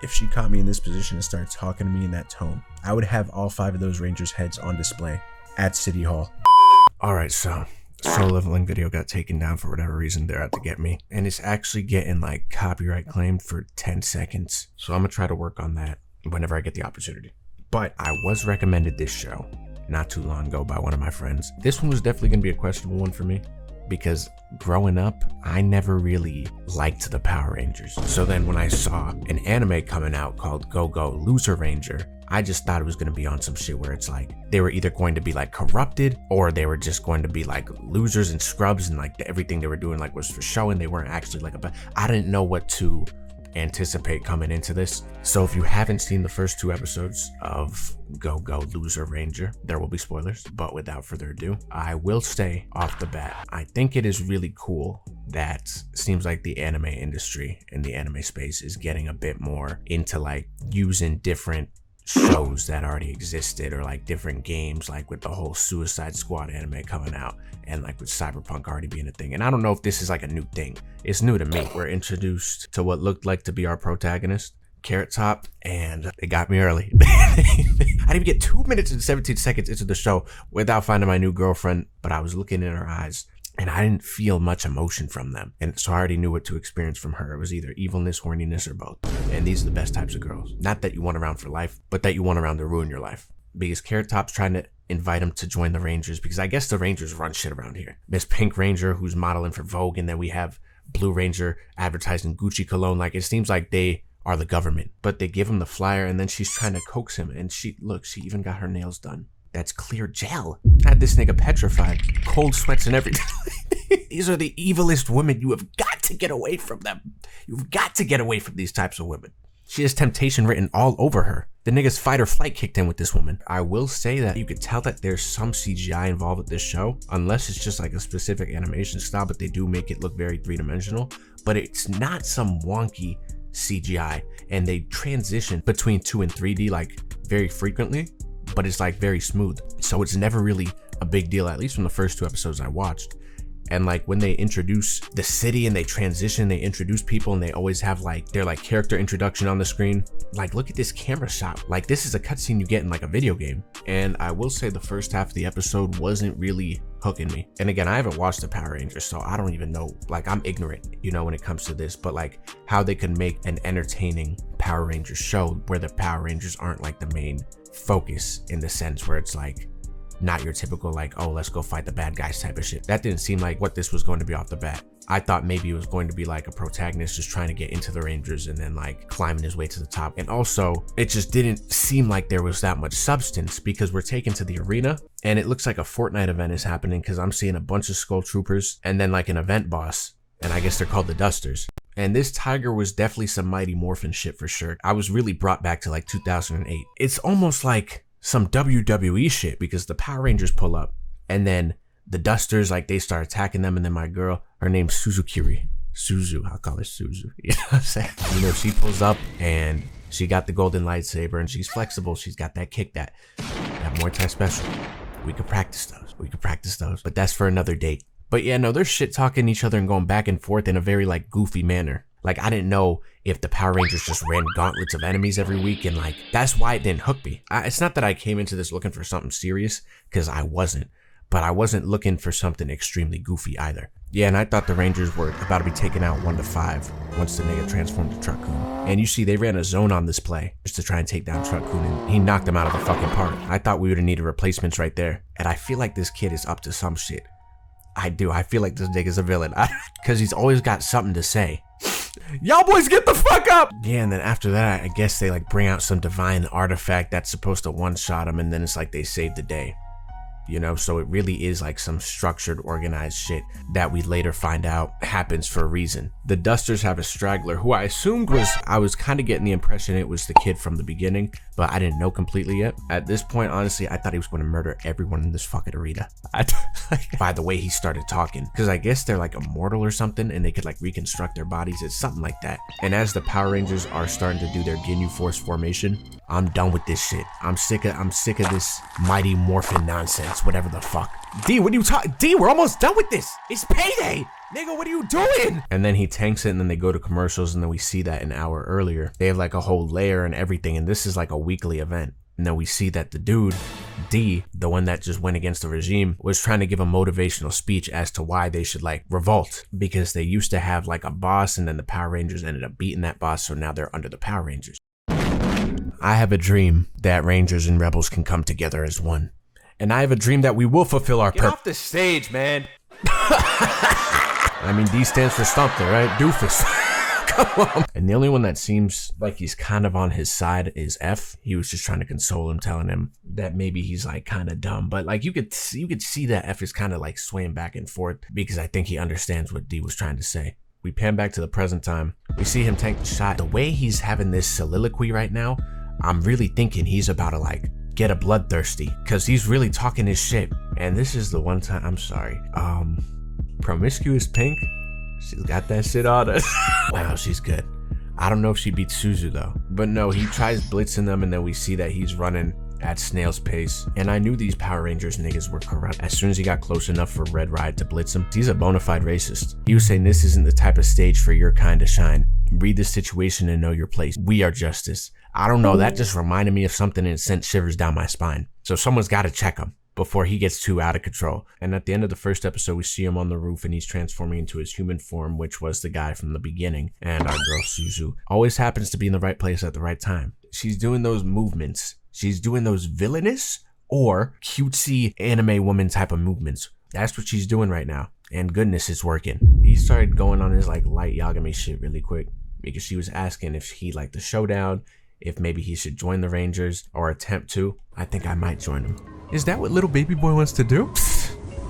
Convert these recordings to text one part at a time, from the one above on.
if she caught me in this position and started talking to me in that tone, I would have all 5 of those Rangers' heads on display at City Hall. Alright, so Solo Leveling video got taken down for whatever reason. They're out to get me. And it's actually getting like copyright claimed for 10 seconds. So I'm gonna try to work on that whenever I get the opportunity. But I was recommended this show not too long ago by one of my friends. This one was definitely gonna be a questionable one for me, because growing up, I never really liked the Power Rangers. So then when I saw an anime coming out called Go Go Loser Ranger, I just thought it was gonna be on some shit where it's like, they were either going to be like corrupted, or they were just going to be like losers and scrubs, and like everything they were doing like was for show, and they weren't actually like I didn't know what to anticipate coming into this. So if you haven't seen the first 2 episodes of Go Go Loser Ranger, there will be spoilers, but without further ado, I will say off the bat, I think it is really cool that seems like the anime industry and the anime space is getting a bit more into like using different shows that already existed, or like different games, like with the whole Suicide Squad anime coming out, and like with Cyberpunk already being a thing. And I don't know if this is like a new thing. It's new to me. We're introduced to what looked like to be our protagonist, Carrot Top, and they got me early. I didn't even get 2 minutes and 17 seconds into the show without finding my new girlfriend, but I was looking in her eyes and I didn't feel much emotion from them. And so I already knew what to experience from her. It was either evilness, horniness, or both. And these are the best types of girls. Not that you want around for life, but that you want around to ruin your life. Because Carrot Top's trying to invite him to join the Rangers, because I guess the Rangers run shit around here. Miss Pink Ranger, who's modeling for Vogue, and then we have Blue Ranger advertising Gucci cologne. Like, it seems like they are the government. But they give him the flyer, and then she's trying to coax him. And she even got her nails done. That's clear gel. Had this nigga petrified, cold sweats and everything. These are the evilest women. You have got to get away from them. You've got to get away from these types of women. She has temptation written all over her. The nigga's fight or flight kicked in with this woman. I will say that you could tell that there's some CGI involved with this show, unless it's just like a specific animation style, but they do make it look very 3-dimensional. But it's not some wonky CGI, and they transition between 2 and 3D like very frequently, but it's like very smooth. So it's never really a big deal, at least from the first 2 episodes I watched. And like when they introduce the city and they transition, they introduce people, and they always have like their like character introduction on the screen. Like, look at this camera shot. Like, this is a cutscene you get in like a video game. And I will say the first half of the episode wasn't really hooking me. And again, I haven't watched the Power Rangers, so I don't even know, like, I'm ignorant, you know, when it comes to this, but like how they can make an entertaining Power Rangers show where the Power Rangers aren't like the main focus, in the sense where it's like not your typical like, oh, let's go fight the bad guys type of shit. That didn't seem like what this was going to be off the bat. I thought maybe it was going to be like a protagonist just trying to get into the Rangers and then like climbing his way to the top. And also, it just didn't seem like there was that much substance, because we're taken to the arena and it looks like a Fortnite event is happening, because I'm seeing a bunch of Skull Troopers and then like an event boss, and I guess they're called the Dusters. And this tiger was definitely some Mighty Morphin shit for sure. I was really brought back to like 2008. It's almost like some WWE shit, because the Power Rangers pull up and then the Dusters, like, they start attacking them, and then my girl, her name's Suzukiri. Suzu, I'll call her Suzu. You know what I'm saying? You know, she pulls up and she got the golden lightsaber, and she's flexible. She's got that kick, that Muay Thai special. We could practice those. But that's for another date. But yeah, no, they're shit talking each other and going back and forth in a very like goofy manner. Like, I didn't know if the Power Rangers just ran gauntlets of enemies every week, and like, that's why it didn't hook me. It's not that I came into this looking for something serious, because I wasn't, but I wasn't looking for something extremely goofy either. Yeah, and I thought the Rangers were about to be taken out 1-5 once the nigga transformed to Truck Kun. And you see, they ran a zone on this play just to try and take down Truck Kun, and he knocked them out of the fucking park. I thought we would have needed replacements right there. And I feel like this kid is up to some shit. I do. I feel like this nigga's a villain, because he's always got something to say. Y'all boys get the fuck up! Yeah, and then after that, I guess they like bring out some divine artifact that's supposed to one-shot him, and then it's like they saved the day. You know, so it really is like some structured, organized shit that we later find out happens for a reason. The Dusters have a straggler who I assumed I was kind of getting the impression it was the kid from the beginning, but I didn't know completely yet. At this point, honestly, I thought he was going to murder everyone in this fucking arena. By the way he started talking, because I guess they're like immortal or something, and they could like reconstruct their bodies. It's something like that. And as the Power Rangers are starting to do their Ginyu Force formation, I'm done with this shit. I'm sick of this Mighty Morphin nonsense, whatever the fuck. D, what are you talking? D, we're almost done with this. It's payday. Nigga, what are you doing? And then he tanks it, and then they go to commercials, and then we see that an hour earlier. They have like a whole layer and everything, and this is like a weekly event. And then we see that the dude, D, the one that just went against the regime, was trying to give a motivational speech as to why they should like revolt. Because they used to have like a boss, and then the Power Rangers ended up beating that boss, so now they're under the Power Rangers. I have a dream that Rangers and Rebels can come together as one. And I have a dream that we will fulfill our purpose. Get off the stage, man. I mean, D stands for something, right? Doofus. Come on. And the only one that seems like he's kind of on his side is F. He was just trying to console him, telling him that maybe he's like kind of dumb. But like you could see that F is kind of like swaying back and forth because I think he understands what D was trying to say. We pan back to the present time. We see him tank the shot. The way he's having this soliloquy right now, I'm really thinking he's about to like get a bloodthirsty because he's really talking his shit. And this is the one time, I'm sorry. Promiscuous Pink, she's got that shit on us. Wow, she's good. I don't know if she beats Suzu though. But no, he tries blitzing them, and then we see that he's running at snail's pace. And I knew these Power Rangers niggas were corrupt. As soon as he got close enough for Red Ride to blitz him, he's a bona fide racist. He was saying this isn't the type of stage for your kind to shine. Read the situation and know your place. We are justice. I don't know, that just reminded me of something and sent shivers down my spine. So someone's got to check him before he gets too out of control. And at the end of the first episode, we see him on the roof and he's transforming into his human form, which was the guy from the beginning. And our girl Suzu always happens to be in the right place at the right time. She's doing those movements. She's doing those villainous or cutesy anime woman type of movements. That's what she's doing right now. And goodness, it's working. He started going on his like light Yagami shit really quick because she was asking if he liked the showdown, if maybe he should join the Rangers or attempt to. I think I might join him. Is that what little baby boy wants to do?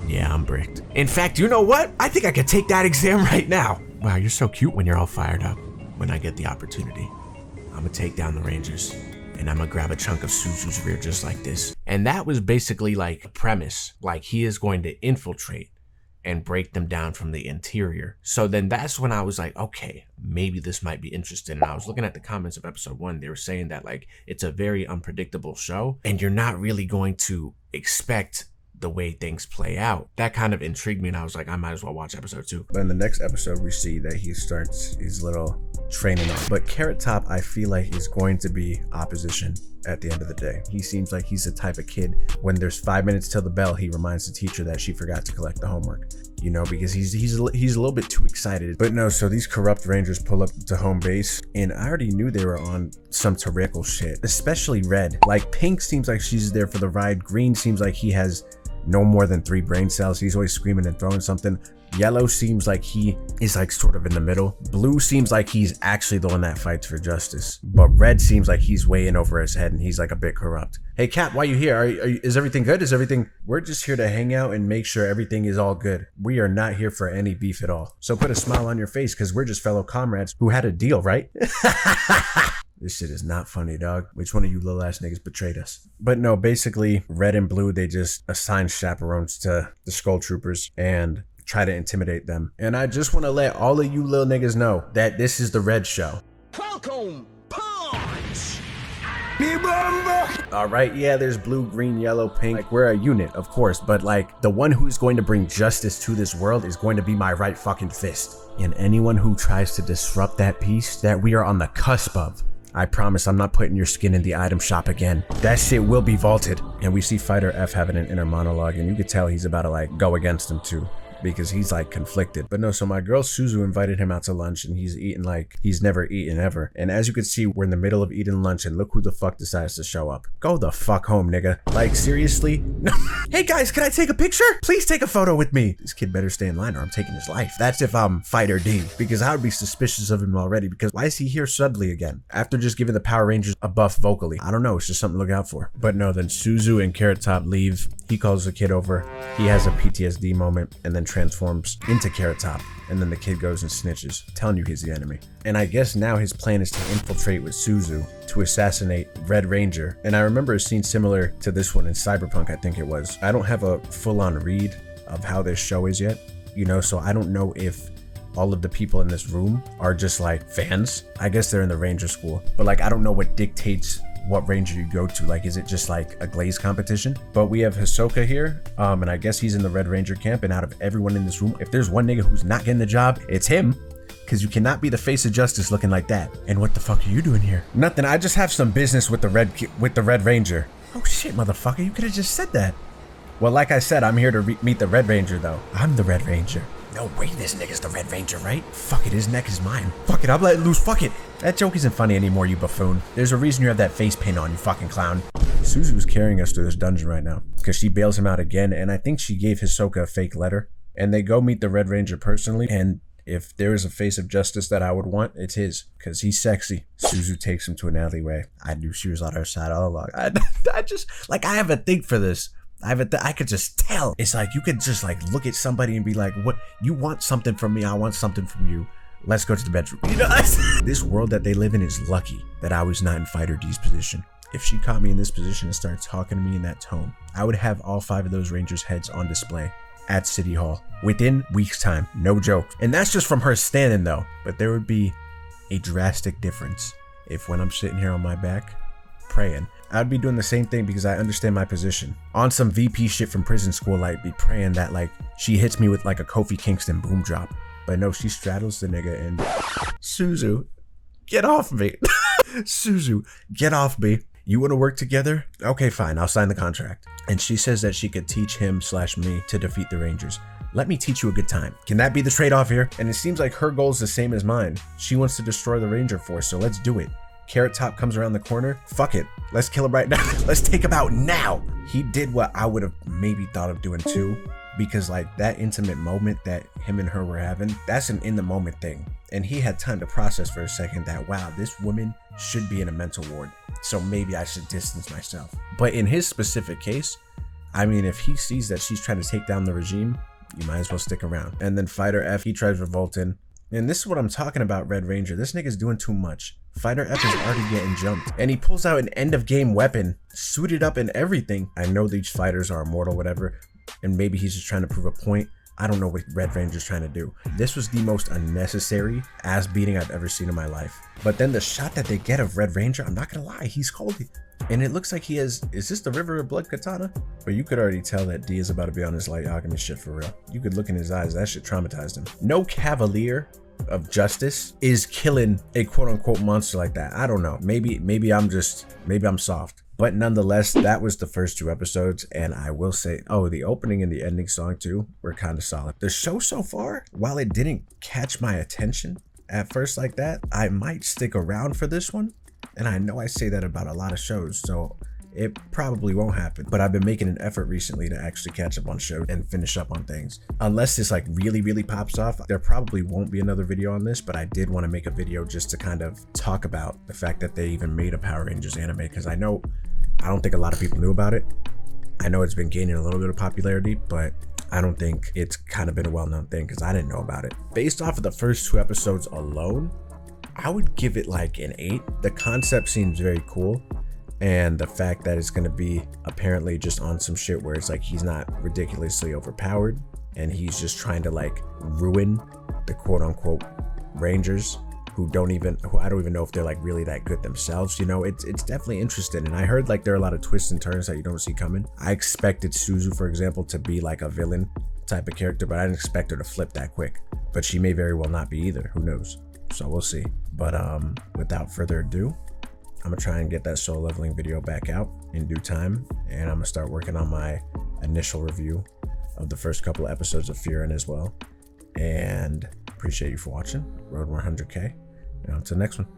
Yeah, I'm bricked. In fact, you know what? I think I could take that exam right now. Wow, you're so cute when you're all fired up. When I get the opportunity, I'm gonna take down the Rangers and I'm gonna grab a chunk of Suzu's rear just like this. And that was basically like a premise. Like he is going to infiltrate and break them down from the interior. So then that's when I was like, okay, maybe this might be interesting. And I was looking at the comments of episode 1. They were saying that like it's a very unpredictable show and you're not really going to expect the way things play out. That kind of intrigued me and I was like, I might as well watch episode 2. But in the next episode, we see that he starts his little training on. But Carrot Top, I feel like, is going to be opposition at the end of the day. He seems like he's the type of kid, when there's 5 minutes till the bell, he reminds the teacher that she forgot to collect the homework. You know, because he's a little bit too excited. But no, so these corrupt Rangers pull up to home base, and I already knew they were on some tyrannical shit, especially Red. Like, Pink seems like she's there for the ride. Green seems like he has no more than 3 brain cells. He's always screaming and throwing something. Yellow seems like he is like sort of in the middle. Blue seems like he's actually the one that fights for justice. But Red seems like he's way in over his head and he's like a bit corrupt. Hey Cap, why you here? Is everything good? Is everything? We're just here to hang out and make sure everything is all good. We are not here for any beef at all. So put a smile on your face because we're just fellow comrades who had a deal, right? This shit is not funny, dog. Which one of you little ass niggas betrayed us? But no, basically, Red and Blue, they just assign chaperones to the Skull Troopers and try to intimidate them. And I just want to let all of you little niggas know that this is the Red Show. Falcon Punch! All right, yeah, there's blue, green, yellow, pink. Like, we're a unit, of course, but like the one who's going to bring justice to this world is going to be my right fucking fist. And anyone who tries to disrupt that peace that we are on the cusp of, I promise I'm not putting your skin in the item shop again. That shit will be vaulted. And we see Fighter F having an inner monologue, and you could tell he's about to like go against him too, because he's like conflicted. But no, so my girl Suzu invited him out to lunch and he's eating like he's never eaten ever. And as you can see, we're in the middle of eating lunch and look who the fuck decides to show up. Go the fuck home, nigga. Like, seriously? Hey guys, can I take a picture? Please take a photo with me. This kid better stay in line or I'm taking his life. That's if I'm Fighter D, because I would be suspicious of him already, because why is he here suddenly again? After just giving the Power Rangers a buff vocally. I don't know, it's just something to look out for. But no, then Suzu and Carrot Top leave. He calls the kid over. He has a PTSD moment and then transforms into Carrot Top. And then the kid goes and snitches, telling you he's the enemy. And I guess now his plan is to infiltrate with Suzu to assassinate Red Ranger. And I remember a scene similar to this one in Cyberpunk, I think it was. I don't have a full-on read of how this show is yet, you know, so I don't know if all of the people in this room are just like fans. I guess they're in the Ranger school, but like I don't know what dictates what ranger you go to. Like, is it just like a glaze competition? But we have Hisoka here, and I guess he's in the Red Ranger camp. And out of everyone in this room, if there's one nigga who's not getting the job, it's him. Because you cannot be the face of justice looking like that. And what the fuck are you doing here? Nothing. I just have some business with the Red Ranger. Oh shit, motherfucker! You could have just said that. Well, like I said, I'm here to meet the Red Ranger, though. I'm the Red Ranger. No way, this nigga's the Red Ranger, right? Fuck it, his neck is mine. Fuck it, I'm letting loose. Fuck it. That joke isn't funny anymore, you buffoon. There's a reason you have that face paint on, you fucking clown. Suzu's carrying us through this dungeon right now because she bails him out again, and I think she gave Hisoka a fake letter. And they go meet the Red Ranger personally, and if there is a face of justice that I would want, it's his, because he's sexy. Suzu takes him to an alleyway. I knew she was on her side all along. I just, like, I have a thing for this. I could just tell. It's like, you could just, like, look at somebody and be like, what? You want something from me, I want something from you. Let's go to the bedroom. You know, this world that they live in is lucky that I was not in Fighter D's position. If she caught me in this position and started talking to me in that tone, I would have all 5 of those Rangers' heads on display at City Hall within weeks' time. No joke. And that's just from her standing, though. But there would be a drastic difference if when I'm sitting here on my back praying, I'd be doing the same thing because I understand my position. On some VP shit from prison school, I'd be praying that, like, she hits me with like a Kofi Kingston boom drop. But no, she straddles the nigga and Suzu, get off me. Suzu, get off me. You want to work together? Okay, fine. I'll sign the contract. And she says that she could teach him/me to defeat the Rangers. Let me teach you a good time. Can that be the trade-off here? And it seems like her goal is the same as mine. She wants to destroy the Ranger Force, so let's do it. Carrot Top comes around the corner. Fuck it. Let's kill him right now. Let's take him out now. He did what I would have maybe thought of doing too. Because like that intimate moment that him and her were having, that's an in the moment thing. And he had time to process for a second that, wow, this woman should be in a mental ward. So maybe I should distance myself. But in his specific case, I mean, if he sees that she's trying to take down the regime, you might as well stick around. And then Fighter F, he tries revolting. And this is what I'm talking about, Red Ranger. This nigga's doing too much. Fighter F is already getting jumped. And he pulls out an end of game weapon, suited up and everything. I know these fighters are immortal, whatever. And maybe he's just trying to prove a point. I don't know what Red Ranger's trying to do. This was the most unnecessary ass beating I've ever seen in my life. But then the shot that they get of Red Ranger, I'm not gonna lie, he's cold. And it looks like he has, is this the River of Blood katana? But you could already tell that D is about to be on his light alchemy shit for real. You could look in his eyes, that shit traumatized him. No cavalier of justice is killing a quote unquote monster like that. I don't know. Maybe I'm soft. But nonetheless, that was the first 2 episodes, and I will say, oh, the opening and the ending song too were kind of solid. The show so far, while it didn't catch my attention at first like that, I might stick around for this one. And I know I say that about a lot of shows, so it probably won't happen. But I've been making an effort recently to actually catch up on shows and finish up on things. Unless this like really pops off, there probably won't be another video on this, but I did want to make a video just to kind of talk about the fact that they even made a Power Rangers anime, because I don't think a lot of people knew about it. I know it's been gaining a little bit of popularity, but I don't think it's kind of been a well-known thing because I didn't know about it. Based off of the first 2 episodes alone, I would give it like an 8. The concept seems very cool. And the fact that it's going to be apparently just on some shit where it's like he's not ridiculously overpowered and he's just trying to like ruin the quote unquote Rangers who I don't even know if they're like really that good themselves. You know, it's definitely interesting. And I heard like there are a lot of twists and turns that you don't see coming. I expected Suzu, for example, to be like a villain type of character, but I didn't expect her to flip that quick. But she may very well not be either. Who knows? So we'll see. But without further ado, I'm gonna try and get that soul leveling video back out in due time, and I'm gonna start working on my initial review of the first couple of episodes of Frieren as well. And appreciate you for watching. Road 100K, and on to the next one.